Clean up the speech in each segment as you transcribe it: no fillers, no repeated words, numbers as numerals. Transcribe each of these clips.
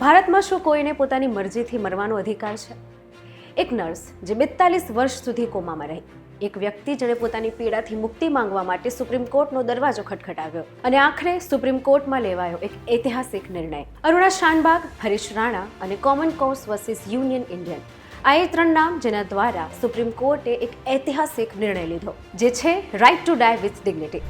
ભારતમાં શું કોઈને પોતાની મરજીથી મરવાનો અધિકાર છે? એક નર્સ જે 42 વર્ષ સુધી કોમામાં રહી, એક વ્યક્તિ જેણે પોતાની પીડાથી મુક્તિ માંગવા માટે સુપ્રીમ કોર્ટનો દરવાજો ખટખટાવ્યો અને આખરે સુપ્રીમ કોર્ટમાં લેવાયો એક ઐતિહાસિક નિર્ણય. અરુણા શાનબાગ, હરીશ રાણા અને common cause versus union Indian, આ એ 3 નામ જેના દ્વારા સુપ્રીમ કોર્ટે એક ઐતિહાસિક નિર્ણય લીધો, જે છે right to die with dignity.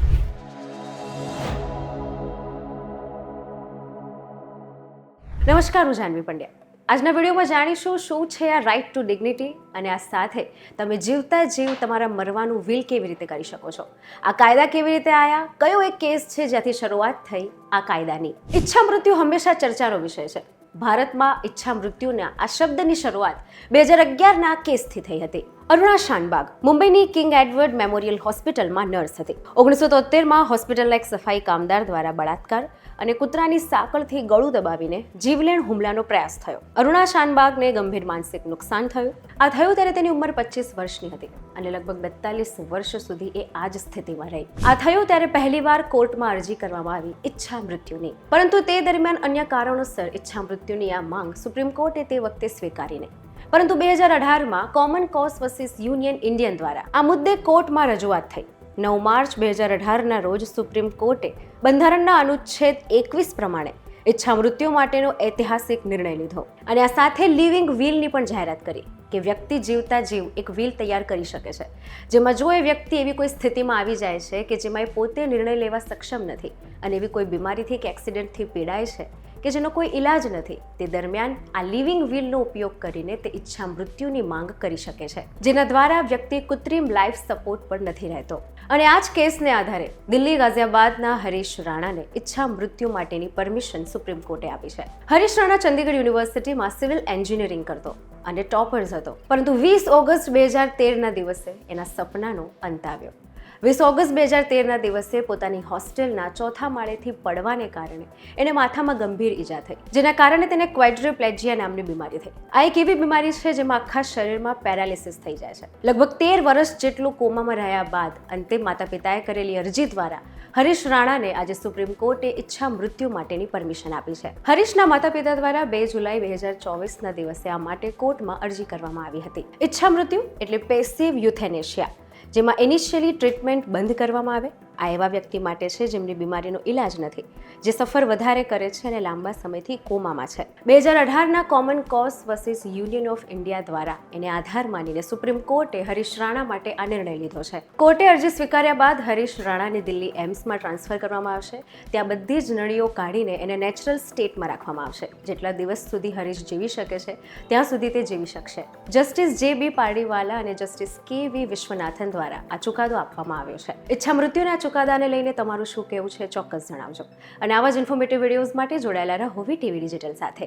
નમસ્કાર, હું જાનવી પંડ્યા. આજના વિડીયોમાં જાણીશું શું છે આ રાઇટ ટુ ડિગ્નિટી અને આ સાથે તમે જીવતા જીવ તમારા મરવાનું વિલ કેવી રીતે કરી શકો છો. આ કાયદા કેવી રીતે આવ્યા, કયો એક કેસ છે જ્યાંથી શરૂઆત થઈ આ કાયદાની. ઈચ્છા મૃત્યુ હંમેશા ચર્ચાનો વિષય છે. ભારતમાં ઈચ્છા મૃત્યુના આ શબ્દની શરૂઆત 2011ના કેસથી થઈ હતી. અરુણા શાનબાગ મુંબઈની કિંગ એડવર્ડ મેમોરિયલ હોસ્પિટલમાં નર્સ હતી. 1973માં હોસ્પિટલના એક સફાઈ કામદાર દ્વારા બળાત્કાર અને કૂતરાની સાંકળથી ગળું દબાવીને જીવલેણ હુમલાનો પ્રયાસ થયો. અરુણા શાનબાગને ગંભીર માનસિક નુકસાન થયું. આ થયું ત્યારે તેની ઉંમર 25 વર્ષની હતી અને લગભગ 42 વર્ષ સુધી એ આ જ સ્થિતિમાં રહી. આ થયું ત્યારે પહેલીવાર કોર્ટમાં અરજી કરવામાં આવી ઈચ્છા મૃત્યુની, પરંતુ તે દરમિયાન અન્ય કારણોસર ઈચ્છા મૃત્યુની આ માંગ સુપ્રીમ કોર્ટે તે વખતે સ્વીકારી નહીં. પરંતુ 2018માં common cause versus union Indian દ્વારા આ મુદ્દે કોર્ટમાં રજૂઆત થઈ. 9 માર્ચ 2018ના રોજ સુપ્રીમ કોર્ટે બંધારણના અનુચ્છેદ 21 પ્રમાણે ઈચ્છા મૃત્યુ માટેનો ઐતિહાસિક નિર્ણય લીધો અને આ સાથે લિવિંગ વિલની પણ જાહેરાત કરી કે વ્યક્તિ જીવતા જીવ એક વિલ તૈયાર કરી શકે છે, જેમાં જો એ વ્યક્તિ એવી કોઈ સ્થિતિમાં આવી જાય છે કે જેમાં એ પોતે નિર્ણય લેવા સક્ષમ નથી અને એવી કોઈ બીમારીથી કે એક્સિડન્ટથી પીડાય છે કે જેનો કોઈ ઇલાજ નથી, તે દરમિયાન આ લિવિંગ વિલનો ઉપયોગ કરીને તે ઈચ્છા મૃત્યુની માંગ કરી શકે છે, જેના દ્વારા વ્યક્તિ કૃત્રિમ લાઈફ સપોર્ટ પર નથી રહેતો. અને આ જ કેસને આધારે દિલ્હી ગાઝિયાબાદના હરીશ રાણાને ઈચ્છા મૃત્યુ માટેની પરમિશન સુપ્રીમ કોર્ટે આપી છે. હરીશ રાણા ચંદીગઢ યુનિવર્સિટીમાં સિવિલ એન્જિનિયરિંગ કરતો અને ટોપર્સ હતો, પરંતુ 20 ઓગસ્ટ 2013ના દિવસે એના સપનાનો અંત આવ્યો. 20 ઓગસ્ટ 2013ના દિવસે પોતાની હોસ્ટેલના 4થા માળેથી પડવાને કારણે એને માથામાં ગંભીર ઈજા થઈ, જેના કારણે તેને ક્વાડ્રિપ્લેજિયા નામની બીમારી થઈ. આ એક એવી બીમારી છે જેમાં આખા શરીરમાં પેરાલિસિસ થઈ જાય છે. લગભગ 13 વર્ષ જેટલું કોમામાં રહ્યા બાદ અંતે માતા પિતાએ કરેલી અરજી દ્વારા હરીશ રાણાને આજે સુપ્રીમ કોર્ટે ઈચ્છા મૃત્યુ માટેની પરમિશન આપી છે. હરીશના માતા પિતા દ્વારા 2 જુલાઈ 2024ના દિવસે આ માટે કોર્ટમાં અરજી કરવામાં આવી હતી. ઈચ્છા મૃત્યુ એટલે પેસિવ યુથેનેશિયા, જેમાં ઇનિશિયલી ટ્રીટમેન્ટ બંધ કરવામાં આવે. આ એવા વ્યક્તિ માટે છે જેમની બીમારીનો ઇલાજ નથી, જે સફર વધારે કરે છે અને લાંબા સમયથી કોમામાં છે. 2018ના common cause versus union of India દ્વારા એને આધાર માનીને સુપ્રીમ કોર્ટે હરીશ રાણા માટે આ નિર્ણય લીધો છે. કોર્ટે અરજી સ્વીકાર્યા બાદ હરીશ રાણાને દિલ્હી એમ્સમાં ટ્રાન્સફર કરવામાં આવશે. ત્યાં બધી જ નળીઓ કાઢીને એને નેચરલ સ્ટેટમાં રાખવામાં આવશે. જેટલા દિવસ સુધી હરીશ જીવી શકે છે ત્યાં સુધી તે જીવી શકશે. જસ્ટિસ જે.બી. પારડીવાલા અને જસ્ટિસ કે.વી. વિશ્વનાથન દ્વારા આ ચુકાદો આપવામાં આવ્યો છે. ઈચ્છા મૃત્યુના ચુકાદાને લઈને તમારું શું કહેવું છે ચોક્કસ જણાવજો અને આવા જ ઇન્ફોર્મેટિવ વિડીયોઝ માટે જોડાયેલા રહો વીટીવી ડિજિટલ સાથે.